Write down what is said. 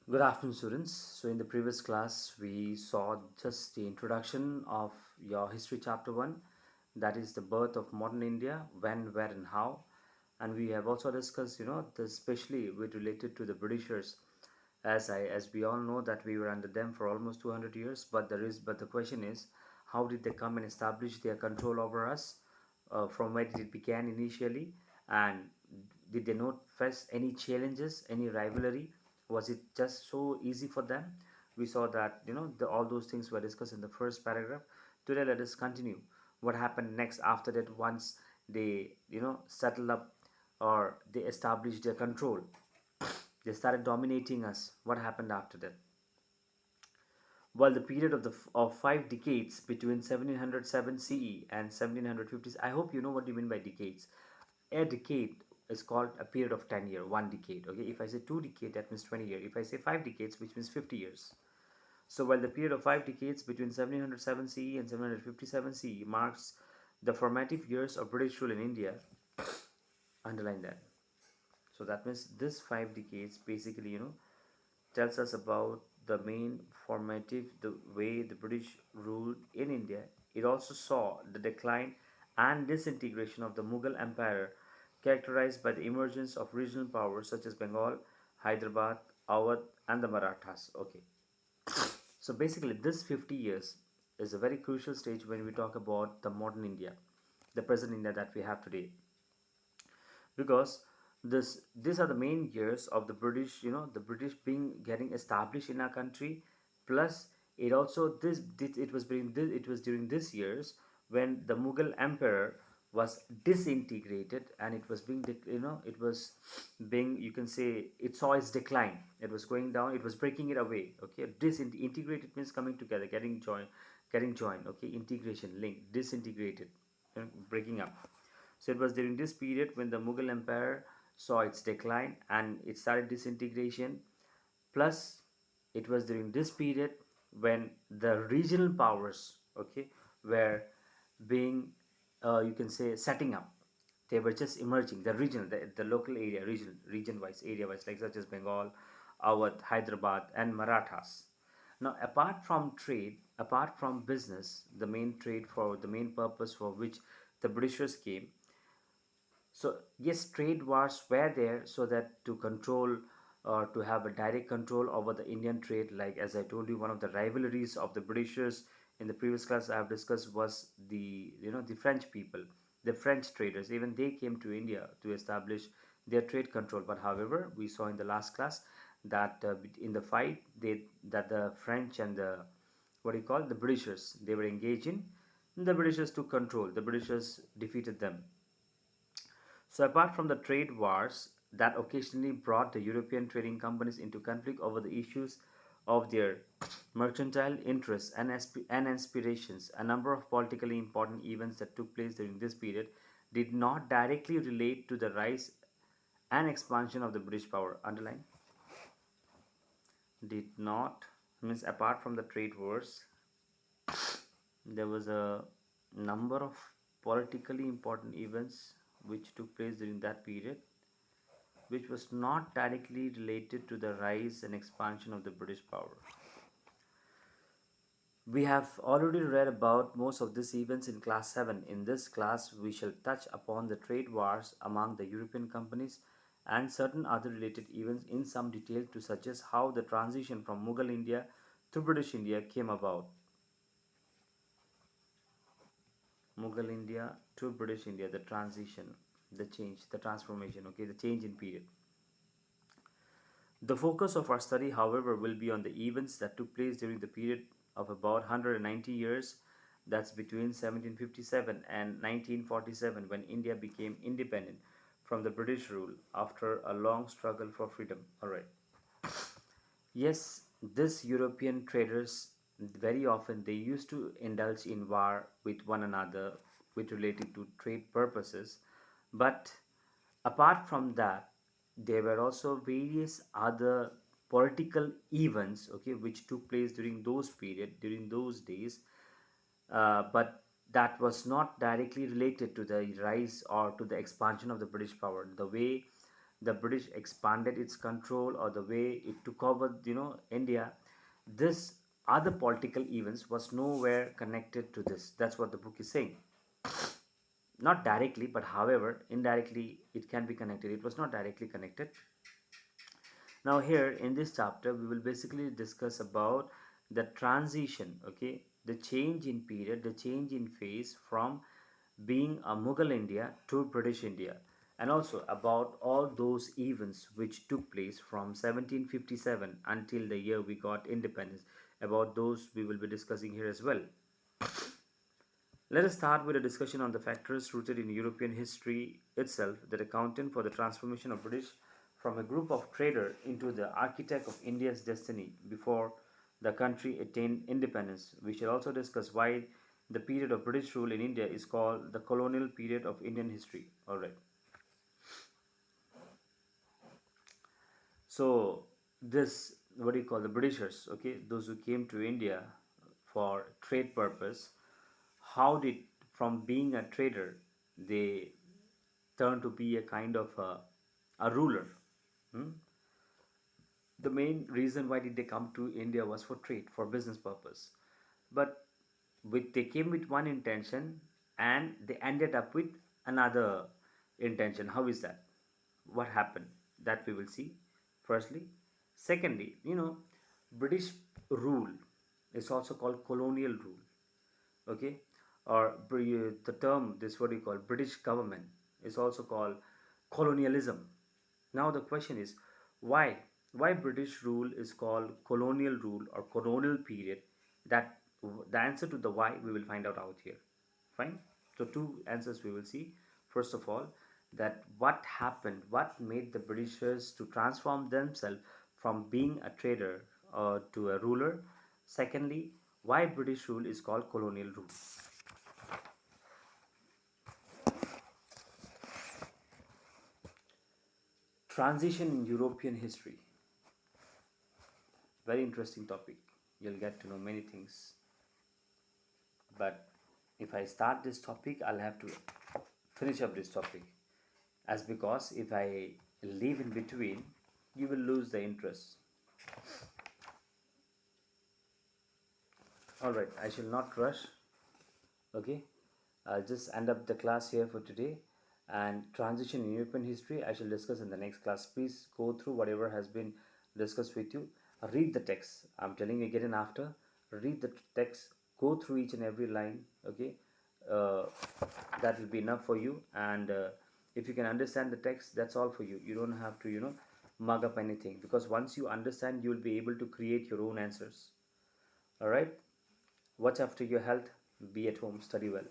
Good afternoon, students. So, in the previous class, we saw just the introduction of your history chapter 1, that is the birth of modern India, when, where, and how. And we have also discussed, this especially with related to the Britishers, as we all know that we were under them for almost 200 years. But the question is, how did they come and establish their control over us? From where did it began initially, and did they not face any challenges, any rivalry? Was it just so easy for them? We saw that all those things were discussed in the first paragraph. Today let us continue what happened next after that. Once they settled up, or they established their control, they started dominating us. What happened after that? Well, the period of 5 decades between 1707 CE and 1750s. I hope you know what you mean by decades. A decade is called a period of 10 year, 1 decade. Okay, if I say 2 decade, that means 20 years. If I say 5 decades, which means 50 years. So while the period of 5 decades between 1707 CE and 1757 CE marks the formative years of British rule in India, underline that. So that means this 5 decades basically, tells us about the main formative, the way the British ruled in India. It also saw the decline and disintegration of the Mughal Empire, characterized by the emergence of regional powers such as Bengal, Hyderabad, Awadh, and the Marathas. Okay, so basically, this 50 years is a very crucial stage when we talk about the modern India, the present India that we have today, because these are the main years of the British, the British being getting established in our country. Plus, it also it was during these years when the Mughal Emperor was disintegrated, and it was being it was being, you can say, it saw its decline. It was going down, it was breaking it away. Okay, disintegrated means coming together, getting joined. Okay, integration, link, disintegrated, breaking up. So it was during this period when the Mughal Empire saw its decline and it started disintegration. Plus, it was during this period when the regional powers, okay, were being, you can say, setting up. They were just emerging. The regional, the local area, region-wise, area-wise, like such as Bengal, Awadh, Hyderabad, and Marathas. Now, apart from trade, apart from business, the main purpose for which the Britishers came. So yes, trade wars were there so that to control, or to have a direct control over the Indian trade. Like as I told you, one of the rivalries of the Britishers in the previous class I have discussed was the French people, the French traders. Even they came to India to establish their trade control. But however, we saw in the last class that in the fight that the French and the, what do you call, the Britishers, they were engaged in. The Britishers took control. The Britishers defeated them. So, apart from the trade wars that occasionally brought the European trading companies into conflict over the issues of their mercantile interests and aspirations, a number of politically important events that took place during this period did not directly relate to the rise and expansion of the British power. Underline, did not, means apart from the trade wars, there was a number of politically important events which took place during that period, which was not directly related to the rise and expansion of the British power. We have already read about most of these events in class 7. In this class, we shall touch upon the trade wars among the European companies and certain other related events in some detail to suggest how the transition from Mughal India to British India came about. Mughal India to British India, the transition, the change, the transformation, okay, the change in period. The focus of our study, however, will be on the events that took place during the period of about 190 years, that's between 1757 and 1947, when India became independent from the British rule after a long struggle for freedom. Alright. Yes, this European traders, very often they used to indulge in war with one another with related to trade purposes. But apart from that, there were also various other political events, okay, which took place during those period, during those days, but that was not directly related to the rise or to the expansion of the British power. The way the British expanded its control or the way it took over, India. This other political events was nowhere connected to this. That's what the book is saying. Not directly, but however, indirectly it can be connected. It was not directly connected. Now here in this chapter we will basically discuss about the transition, okay, the change in period, the change in phase from being a Mughal India to British India, and also about all those events which took place from 1757 until the year we got independence. About those we will be discussing here as well. Let us start with a discussion on the factors rooted in European history itself that accounted for the transformation of British from a group of traders into the architect of India's destiny before the country attained independence. We shall also discuss why the period of British rule in India is called the colonial period of Indian history. All right. So this, what do you call, the Britishers, okay, those who came to India for trade purpose, how did, from being a trader, they turn to be a kind of a ruler? Hmm? The main reason why did they come to India was for trade, for business purpose. But they came with one intention and they ended up with another intention. How is that? What happened? That we will see. Firstly, secondly, British rule is also called colonial rule, okay, or the term, this what you call British government, is also called colonialism. Now the question is, why British rule is called colonial rule or colonial period? That the answer to the why we will find out here. Fine. So two answers we will see. First of all, that what happened, what made the Britishers to transform themselves from being a trader to a ruler. Secondly, why British rule is called colonial rule. Transition in European history. Very interesting topic. You'll get to know many things. But if I start this topic, I'll have to finish up this topic. As because if I leave in between, you will lose the interest. Alright, I shall not rush. Okay, I'll just end up the class here for today. And transition in European history I shall discuss in the next class. Please go through whatever has been discussed with you. Read the text. I'm telling you, get in after. Read the text. Go through each and every line. Okay, uh, that will be enough for you. And if you can understand the text, that's all for you. You don't have to, mug up anything, because once you understand, you will be able to create your own answers. All right. Watch after your health. Be at home. Study well.